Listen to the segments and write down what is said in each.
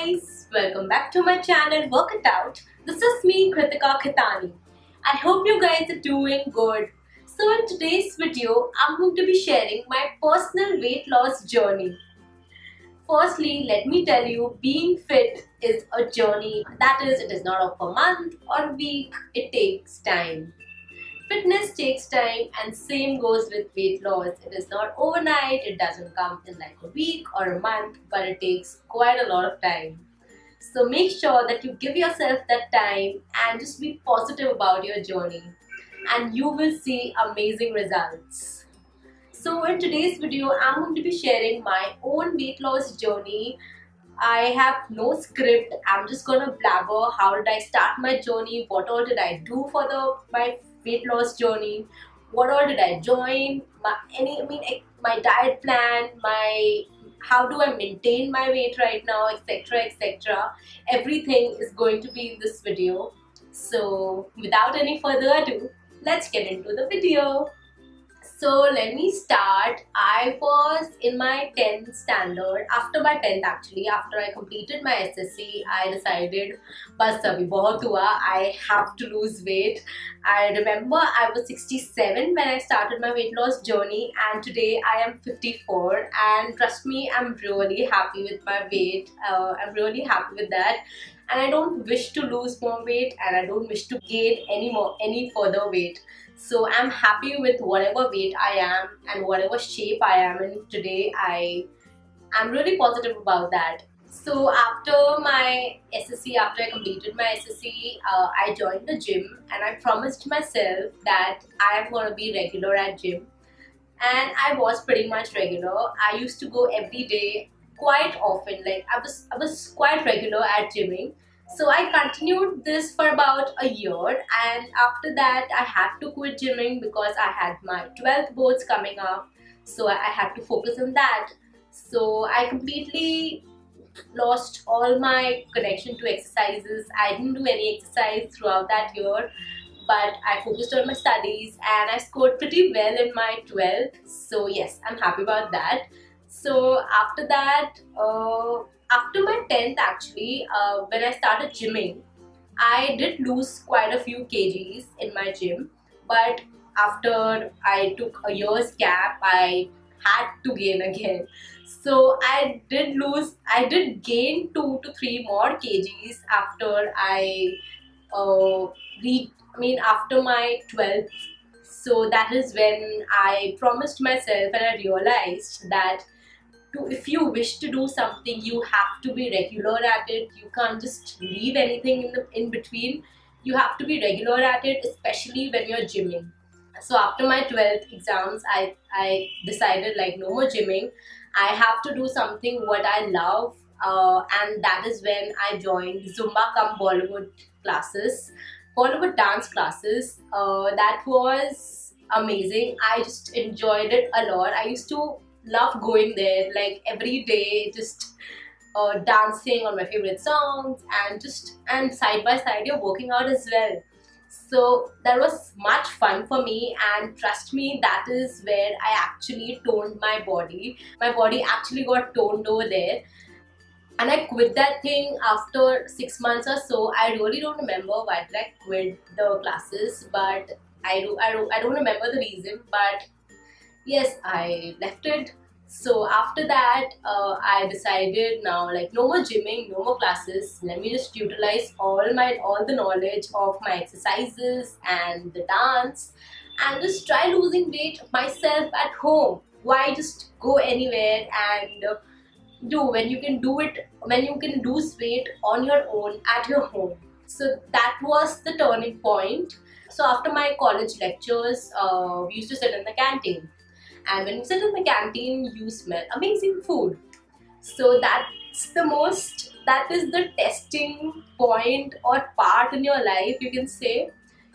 guys, welcome back to my channel Work It Out. This is me, Kritika Khitani. I hope you guys are doing good. So in today's video, I'm going to be sharing my personal weight loss journey. Firstly, let me tell you, being fit is a journey. That is, it is not of a month or a week, it takes time. Fitness takes time, and same goes with weight loss. It is not overnight, it doesn't come in like a week or a month, but it takes quite a lot of time. So make sure that you give yourself that time and just be positive about your journey, and you will see amazing results. So in today's video, I'm going to be sharing my own weight loss journey. I have no script. I'm just gonna blabber. How did I start my journey? What all did I do for my weight loss journey? What all did I join? My diet plan, how do I maintain my weight right now, etc., etc. Everything is going to be in this video. So without any further ado, let's get into the video. So let me start. I was in my 10th standard. After my 10th actually, after I completed my SSC, I decided, bas abhi bahut hua, I have to lose weight. I remember I was 67 when I started my weight loss journey, and today I am 54, and trust me, I'm really happy with my weight. I'm really happy with that, and I don't wish to lose more weight, and I don't wish to gain any further weight. So I'm happy with whatever weight I am and whatever shape I am in today. I'm really positive about that. So after my SSC, after I completed my SSC, I joined the gym, and I promised myself that I am going to be regular at gym. And I was pretty much regular. I used to go every day quite often. Like I was quite regular at gymming. So I continued this for about a year, and after that I had to quit gymming because I had my 12th boards coming up, so I had to focus on that. So I completely lost all my connection to exercises. I didn't do any exercise throughout that year, but I focused on my studies and I scored pretty well in my 12th. So yes, I'm happy about that. So after that, after my 10th actually, when I started gymming, I did lose quite a few kgs in my gym, but after I took a year's gap, I had to gain again. So I did gain 2 to 3 more kgs after after my 12th. So that is when I promised myself, and I realized that if you wish to do something, you have to be regular at it. You can't just leave anything in between. You have to be regular at it, especially when you're gymming. So after my 12th exams, I decided like no more gymming. I have to do something what I love, and that is when I joined Zumba cum Bollywood classes, Bollywood dance classes. That was amazing. I just enjoyed it a lot. I used to love going there like every day, just dancing on my favorite songs, and side by side you're working out as well. So that was much fun for me, and trust me, that is where I actually toned my body. My body actually got toned over there, and I quit that thing after 6 months or so. I really don't remember why did I quit the classes, but I don't remember the reason, but yes, I left it. So after that, I decided now like no more gymming, no more classes. Let me just utilize all the knowledge of my exercises and the dance, and just try losing weight myself at home. Why just go anywhere and do when you can lose weight on your own at your home? So that was the turning point. So after my college lectures, we used to sit in the canteen. And when you sit in the canteen, you smell amazing food. So that is the testing point or part in your life, you can say.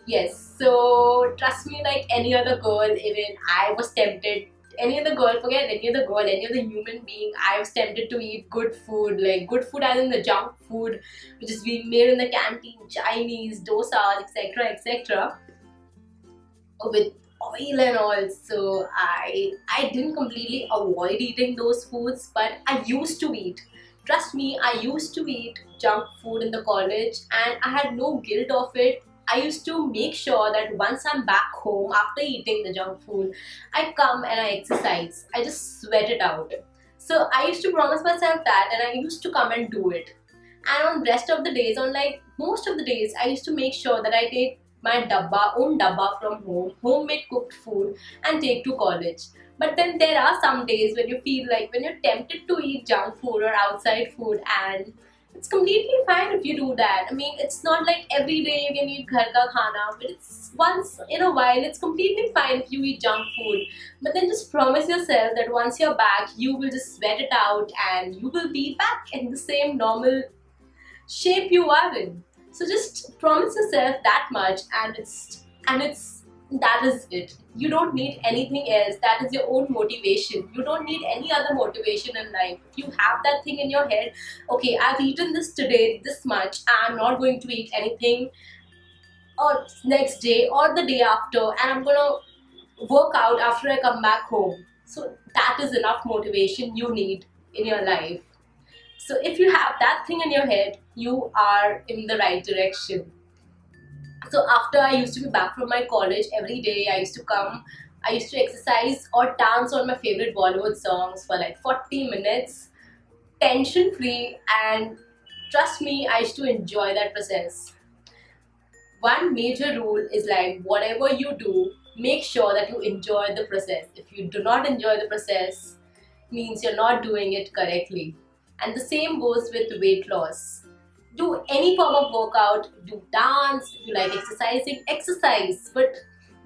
Yes, so trust me, like any other girl, even I was tempted. Any other girl, forget any other girl, any other human being, I was tempted to eat good food, like good food as in the junk food, which is being made in the canteen, Chinese, dosas, etc., etc., with oil and all. So I didn't completely avoid eating those foods, but I used to eat. Trust me, I used to eat junk food in the college and I had no guilt of it. I used to make sure that once I'm back home after eating the junk food, I come and I exercise. I just sweat it out. So I used to promise myself that and I used to come and do it. And on rest of the days, on like most of the days, I used to make sure that I take my own dabba from home, homemade cooked food, and take to college. But then there are some days when you feel like when you're tempted to eat junk food or outside food, and it's completely fine if you do that. I mean, it's not like every day you can eat ghar ka khana, but it's once in a while, it's completely fine if you eat junk food. But then just promise yourself that once you're back, you will just sweat it out and you will be back in the same normal shape you are in. So just promise yourself that much, and it's that is it. You don't need anything else. That is your own motivation. You don't need any other motivation in life. If you have that thing in your head, okay, I've eaten this today, this much, I'm not going to eat anything or next day or the day after, and I'm gonna work out after I come back home. So that is enough motivation you need in your life. So if you have that thing in your head, you are in the right direction. So after I used to be back from my college, every day I used to come, I used to exercise or dance on my favorite Bollywood songs for like 40 minutes, tension free, and trust me, I used to enjoy that process. One major rule is like whatever you do, make sure that you enjoy the process. If you do not enjoy the process, means you're not doing it correctly. And the same goes with weight loss. Do any form of workout, do dance, if you like exercising, exercise. But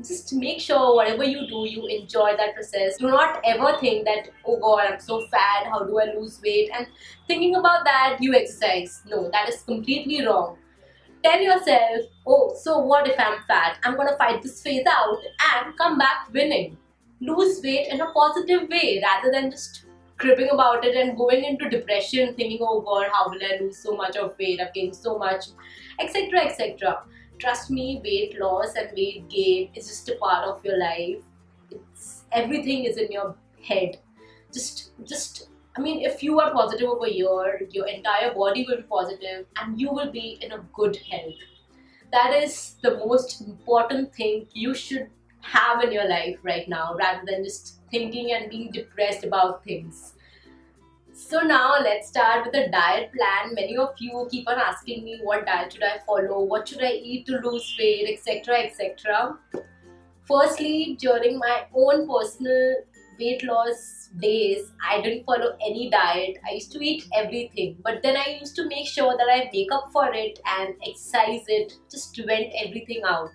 just make sure whatever you do, you enjoy that process. Do not ever think that, oh God, I'm so fat, how do I lose weight? And thinking about that, you exercise. No, that is completely wrong. Tell yourself, oh, so what if I'm fat? I'm gonna fight this phase out and come back winning. Lose weight in a positive way rather than just cribbing about it and going into depression, thinking, oh God, how will I lose so much of weight? I've gained so much, etc. etc. Trust me, weight loss and weight gain is just a part of your life. It's everything is in your head. I mean, if you are positive over a year, your entire body will be positive and you will be in a good health. That is the most important thing you should have in your life right now, rather than just thinking and being depressed about things. So now let's start with the diet plan. Many of you keep on asking me what diet should I follow, what should I eat to lose weight, etc. etc. Firstly, during my own personal weight loss days, I didn't follow any diet. I used to eat everything, but then I used to make sure that I make up for it and exercise it, just vent everything out.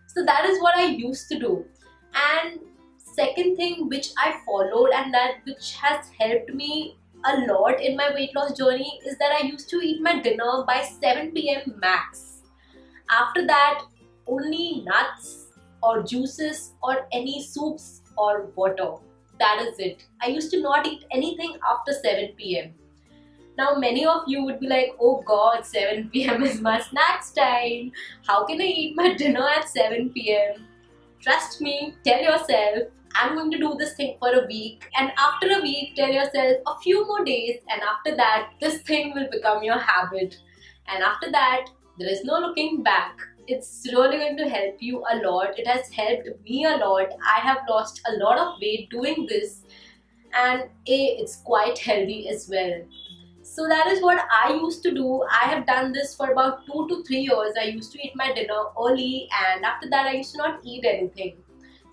So that is what I used to do. And second thing which I followed and that which has helped me a lot in my weight loss journey is that I used to eat my dinner by 7 p.m. max. After that, only nuts or juices or any soups or water. That is it. I used to not eat anything after 7 p.m. Now many of you would be like, oh God, 7 p.m. is my snacks time. How can I eat my dinner at 7 p.m.? Trust me, tell yourself, I'm going to do this thing for a week, and after a week tell yourself a few more days, and after that this thing will become your habit, and after that there is no looking back. It's really going to help you a lot. It has helped me a lot. I have lost a lot of weight doing this, and it's quite healthy as well. So that is what I used to do. I have done this for about 2 to 3 years. I used to eat my dinner early, and after that I used to not eat anything.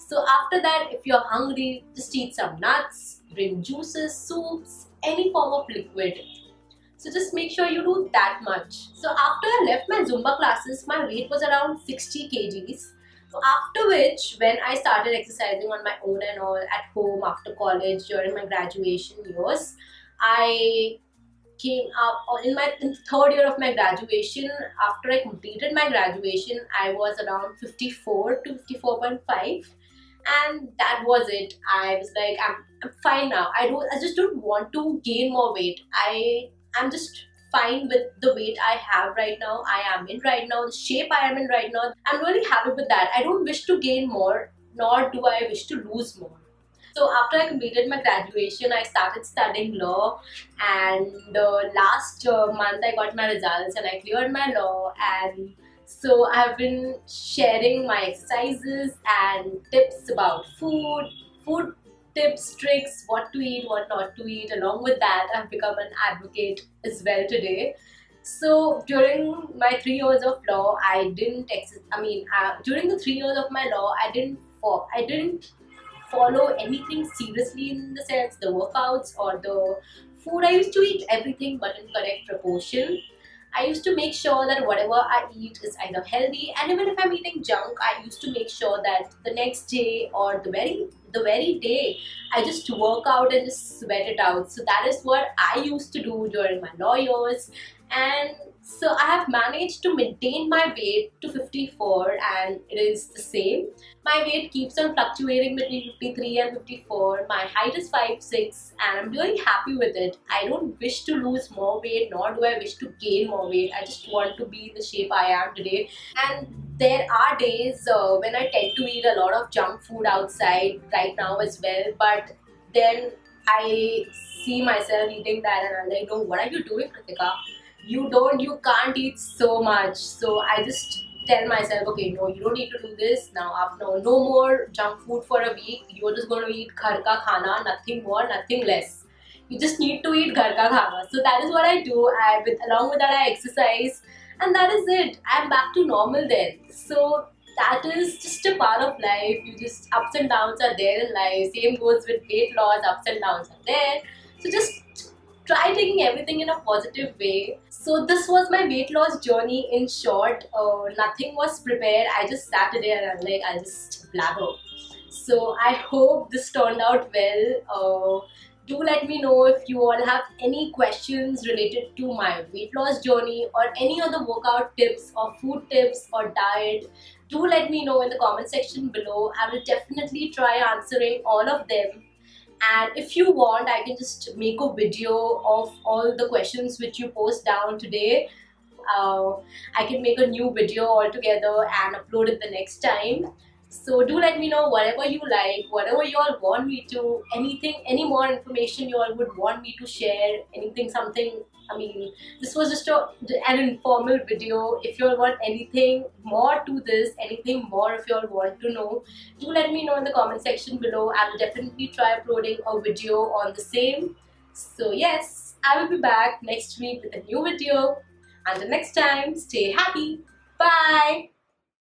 So after that, if you're hungry, just eat some nuts, drink juices, soups, any form of liquid. So just make sure you do that much. So after I left my Zumba classes, my weight was around 60 kgs. So after which, when I started exercising on my own and all at home after college during my graduation years, I came up in the third year of my graduation. After I completed my graduation, I was around 54 to 54.5. And that was it. I was like, I'm fine now. I just don't want to gain more weight. I'm just fine with the weight I have right now. I am in right now, the shape I am in right now. I'm really happy with that. I don't wish to gain more, nor do I wish to lose more. So after I completed my graduation, I started studying law, and last month I got my results and I cleared my law. And so I've been sharing my exercises and tips about food tips, tricks, what to eat, what not to eat. Along with that, I've become an advocate as well today. So during my 3 years of law, I didn't. During the 3 years of my law, I didn't follow anything seriously in the sense the workouts or the food. I used to eat everything but in correct proportion. I used to make sure that whatever I eat is either healthy, and even if I'm eating junk, I used to make sure that the next day or the very day I just work out and just sweat it out. So that is what I used to do during my law years. And so I have managed to maintain my weight to 54, and it is the same. My weight keeps on fluctuating between 53 and 54. My height is 5'6", and I'm really happy with it. I don't wish to lose more weight, nor do I wish to gain more weight. I just want to be in the shape I am today. And there are days when I tend to eat a lot of junk food outside right now as well, but then I see myself eating that and I'm like, no, what are you doing, Kritika? You can't eat so much. So I just tell myself, okay, no, you don't need to do this now. After no more junk food for a week. You're just going to eat ghar ka khana, nothing more, nothing less. You just need to eat ghar ka khana. So that is what I do. Along with that, I exercise, and that is it. I'm back to normal then. So that is just a part of life. You just ups and downs are there in life. Same goes with weight loss. Ups and downs are there. So just try taking everything in a positive way. So this was my weight loss journey in short. Nothing was prepared. I just sat there and I'm like, I'll just blabber. So I hope this turned out well. Do let me know if you all have any questions related to my weight loss journey or any other workout tips or food tips or diet. Do let me know in the comment section below. I will definitely try answering all of them. And if you want, I can just make a video of all the questions which you post down today. I can make a new video altogether and upload it the next time. So do let me know whatever you like, whatever you all want me to, anything, any more information you all would want me to share, anything, something. This was just an informal video. If you all want anything more to this, anything more if you all want to know, do let me know in the comment section below. I will definitely try uploading a video on the same. So yes, I will be back next week with a new video. Until next time, stay happy. Bye.